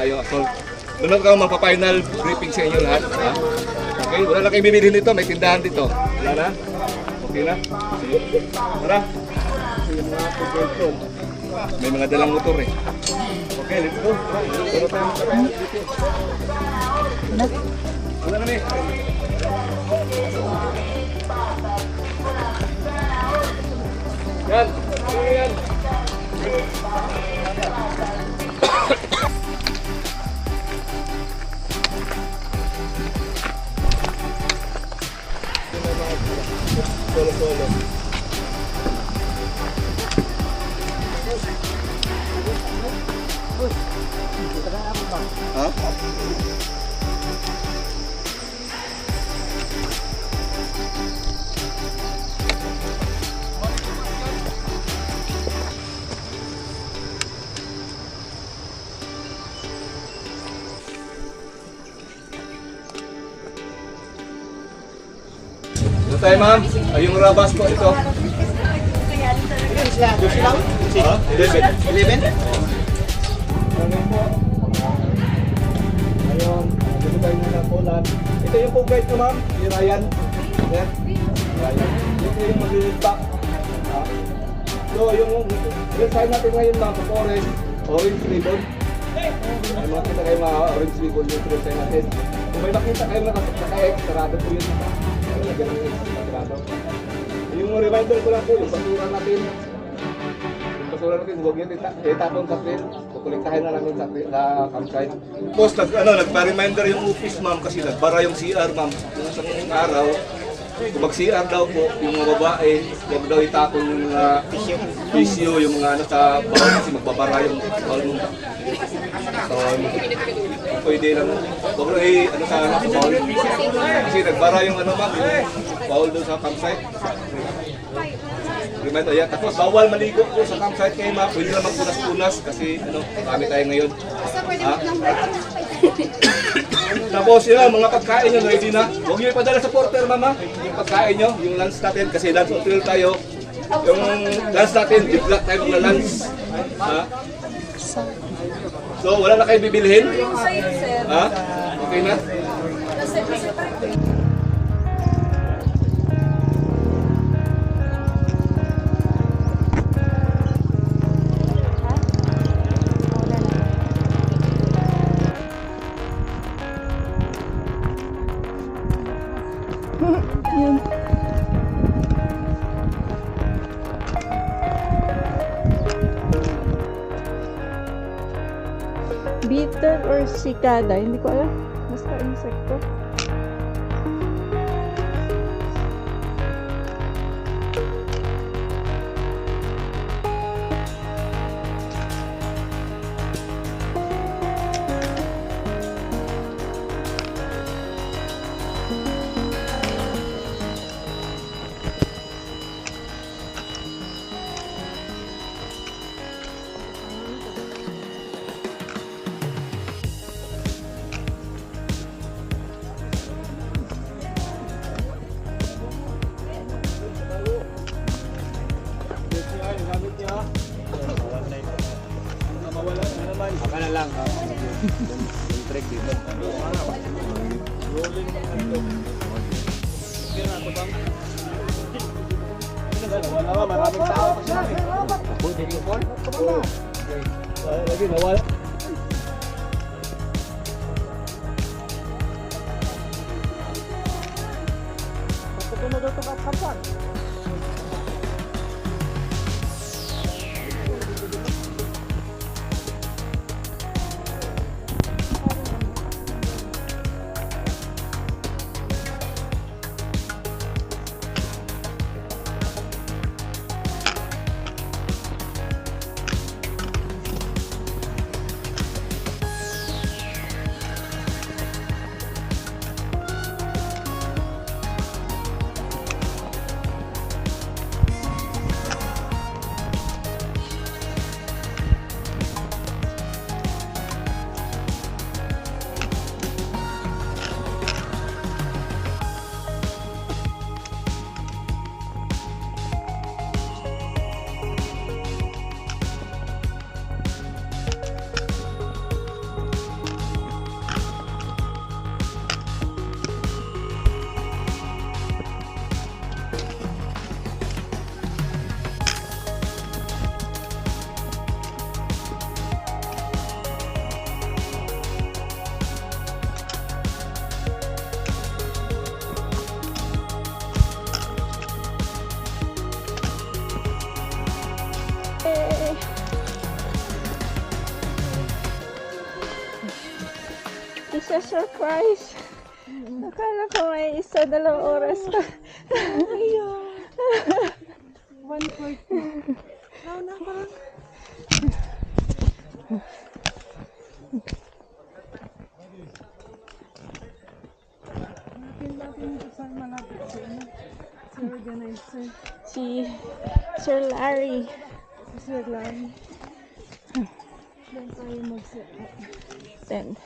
tayo. So, doon ka magpa-final briefing sa inyo lahat. Ha? Okay, wala lang kayo bibili nito, may tindahan dito. Wala na? Okay na? Tara. May mga dalang motor eh. Okay, let's go. Tara tayo. Wala na eh. Yan. Yan. Solo. Ha? Ito tayo ma'am, ay yung rabas po ito. Ha? 11? Ayun, dito tayo na nakulan. Ito yung po guide ko ma'am, yung Ryan. Yan. Ryan. Ito yung maglilipak. So yung sign natin ngayon ma'am, orange ribbon. Ay makita kayo mga orange ribbon yung sign natin. Kung may makita kayo naka-X, sarado po yun. Yung reminder ko lang po, yung basura natin. Yung basura natin, huwag yun itapon sa trail. Kukuliktahin na namin sa campsite. Tapos nagpa-reminder yung office ma'am kasi nagbara yung CR ma'am. Yung isang araw, kung mag-CR daw po, yung mga babae, huwag daw itapon yung mga tissue, yung mga ano sa bawal kasi magbabara yung bawal mo. So, pwede lang. Huwag lang ano sa bawal. Kasi nagbara yung ano ma'am, bawal doon sa campsite. Remind ayan. Tapos bawal maligo po sa campsite kayo ma'am. Pwede lang magpunas-punas kasi ano, marami tayo ngayon. Ha? Tapos yun, mga pagkain nyo ready na. Huwag nyo ipadala sa porter mama. Yung pagkain nyo, yung lunch natin kasi lunch hotel tayo. Yung lunch natin, bigla tayo na lunch. Ha? So wala na kayo bibilhin? Ha? Okay na? Yun. Bitter or cicada, hindi ko alam. Basta insekto. Baka na lang. Yung trek dito. Rolling na ito. Kaya na ito bang? Maraming tao kasi namin. Pwede yung call? Lagi nawala. Pagkakas na dito ka kapan? siya surprise. Akala ko may isa, 2 oras pa. Ayun. 1:40. Nauna ka. Natin saan malapit sa inyo. Si organizer. Si Sir Larry. Si Sir Larry. Doon tayo mag-set up. Then,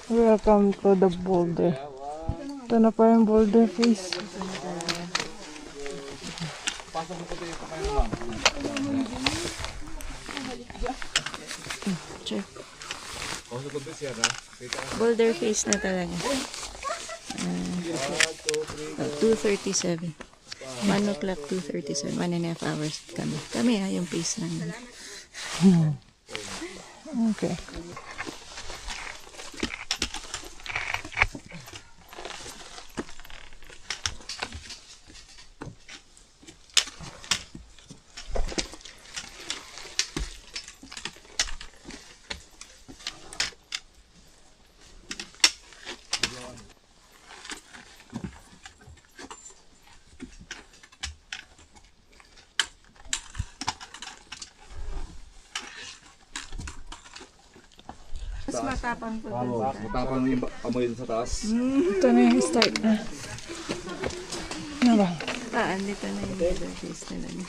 Welcome to the boulder. Ito na pa yung boulder face. check. Boulder face na talaga. 2:37. 1 o'clock, 2:37. 1.5 hours kami. Kami yung face namin. Okay. Mas matapang po doon. Matapang yung amoy sa taas. Ito na yung start na. Ano ba? Andito na yung boulder face talaga.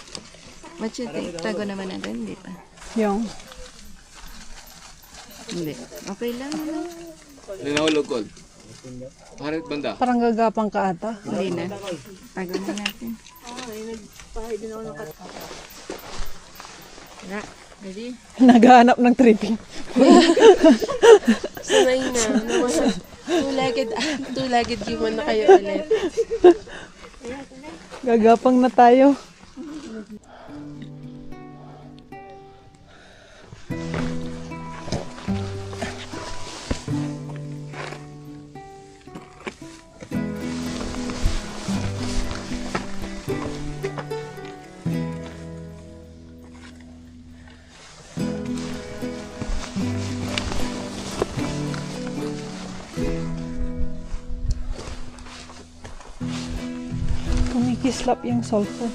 Machuting. Tago naman natin, hindi pa. Yung. Hindi. Okay lang. Ano? Linahulog ko. Harit banda. Parang gagapang ka ata. Hindi na. Tago na natin. Rock. Ready? Naghahanap ng tripping. Sanay na. Nawasa. Two-legged human na kayo ulit. Gagapang na tayo. Kumikislap yung sulfur.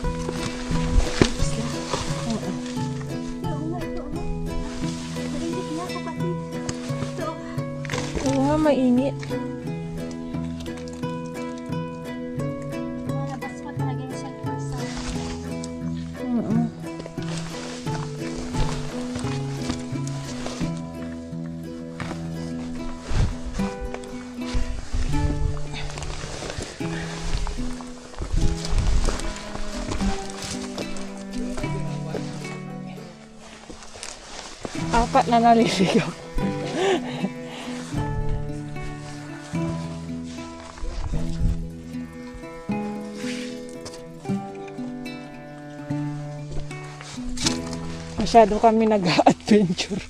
Oo nga, mainit. Malabas ko talaga yung shelter sa Oo. Apat na naliligaw. Masyado kami nag-adventure.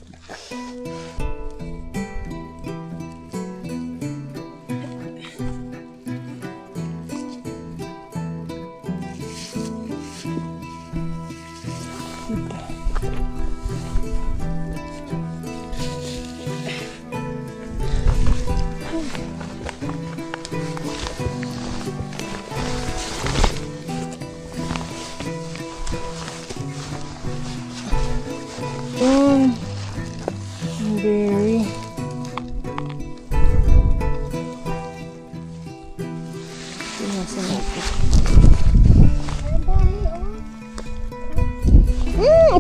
Berry.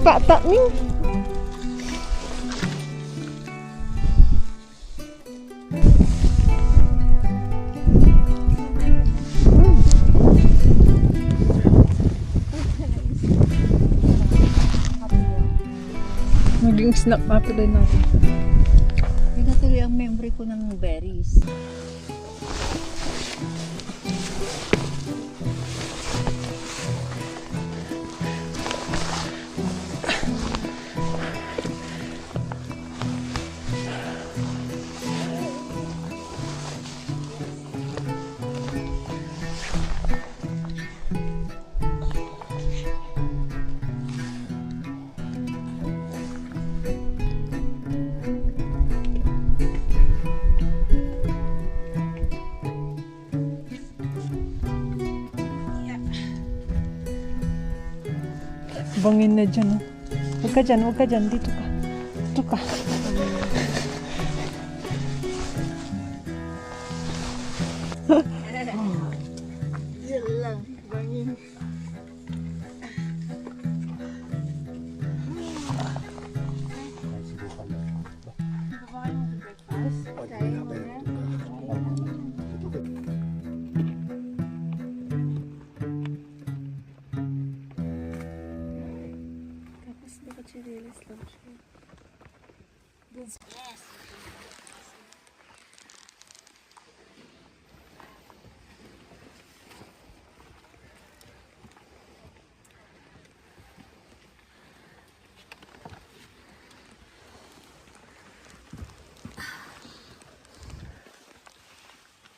Pata ni. Maging snap pa tuloy natin. Yun na tuloy ang memory ko ng berries. Bangin na dyan. Oh. Huwag ka dyan, huwag ka dyan. Dito ka. Dito ka. Yan lang, bangin. Tapos nakachinelas lang siya. Yes.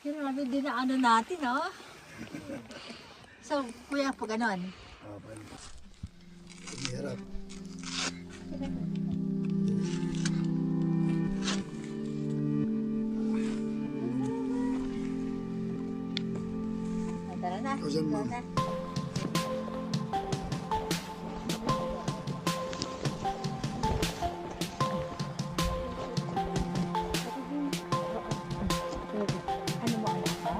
Yun naman din na ano natin, oh. So, kuya, pag ganon. Hirap. Tara na. O, dyan, ma'am. Tara na. Ano mo, anak ka?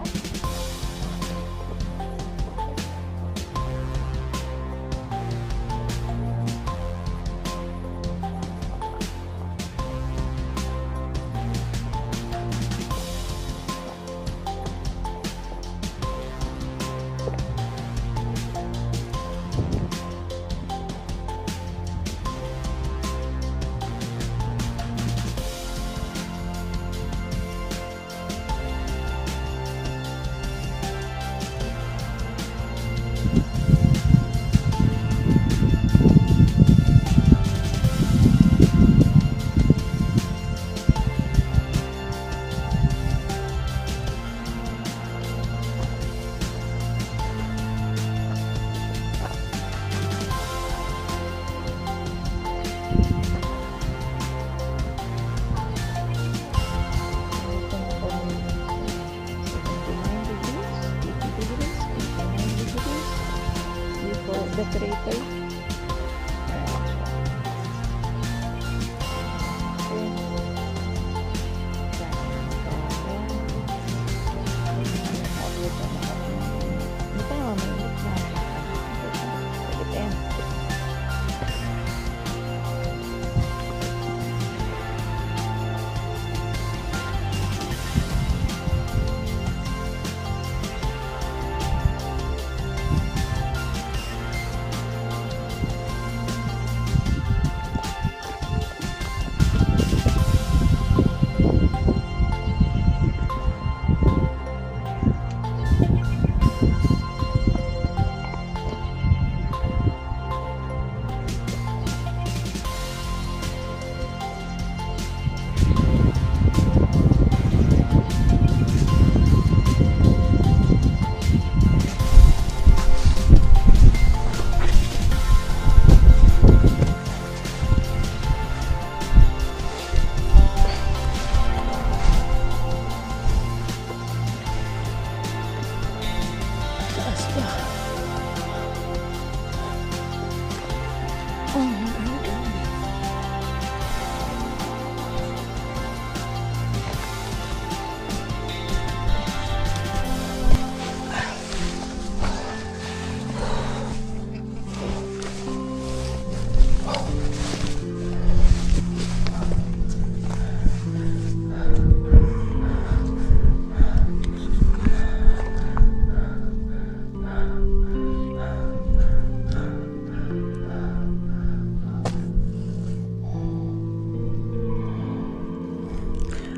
The crater.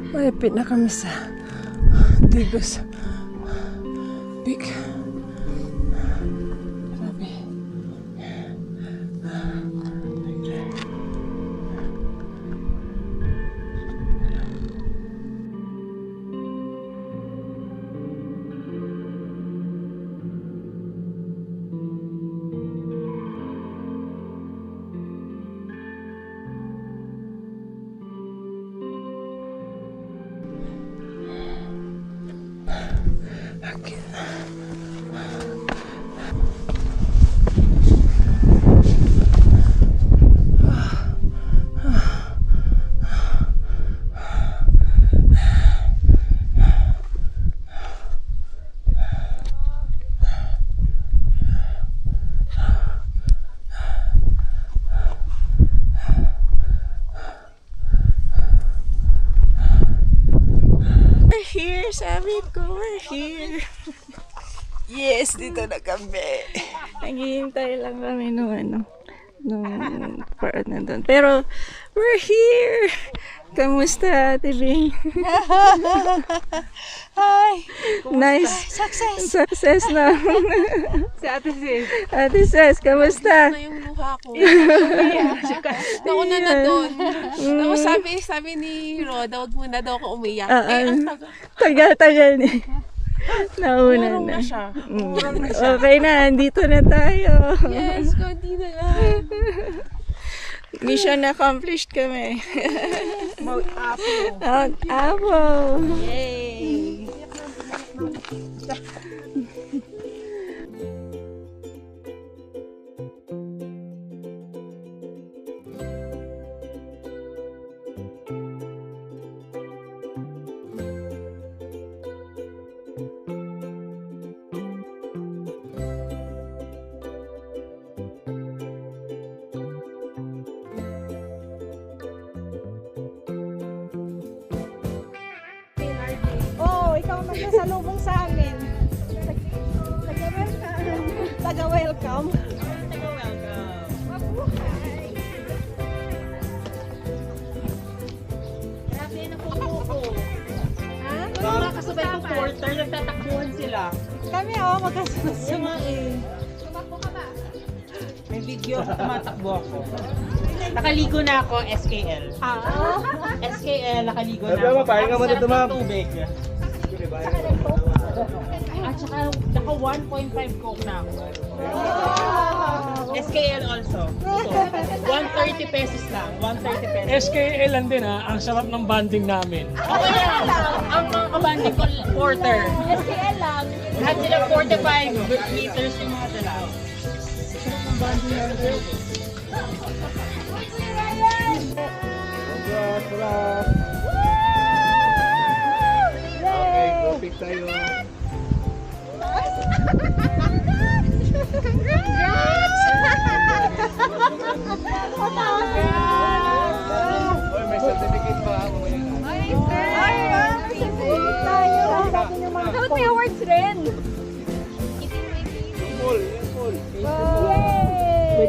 Malapit na kami sa Digos Peak. Grabe. We're here, sabi ko, we're here. Yes, dito na kami. Naghihintay lang kami nung part na doon. Pero, we're here! Kamusta, Ate Bing? Hi! Nice! Success na! Si Ate Sis. Ate Ses, kamusta? Na yung luha ko. Nauna na doon. Tapos sabi ni Roda, wag muna daw ako umiyak. Ang Tagal-tagal ni. Nauna Urong na. na siya. Okay na, andito na tayo. Yes, konti na lang. Mission accomplished kami. Mount Apo. Mount Apo. Yay! Oh, ikaw magsasalubong sa amin. Taga-welcome. Grabe na po ko. Ha? Mga kasabay ko porter, nagtatakbuhan sila. Kami magkasunod. Tumakbo ka ba? May video ako, tumatakbo ako. Nakaligo na ako, SKL. SKL, nakaligo na Sabi ako. mo, pahinga mo Ang dito, sarap ma'am. ng tubig. At saka, naka 1.5 coke na ako. SKL also. So, 130 pesos lang. 130 pesos. SKL lang din ha, ang sarap ng banding namin. Okay lang. Ang mga kabanding ko, porter. SKL lang. Lahat sila 45 liters yung mga dala. Okay, go pick tayo. Oy, may certificate pa ako ngayon. Dapat may awards rin. Full, yan full. Yay! May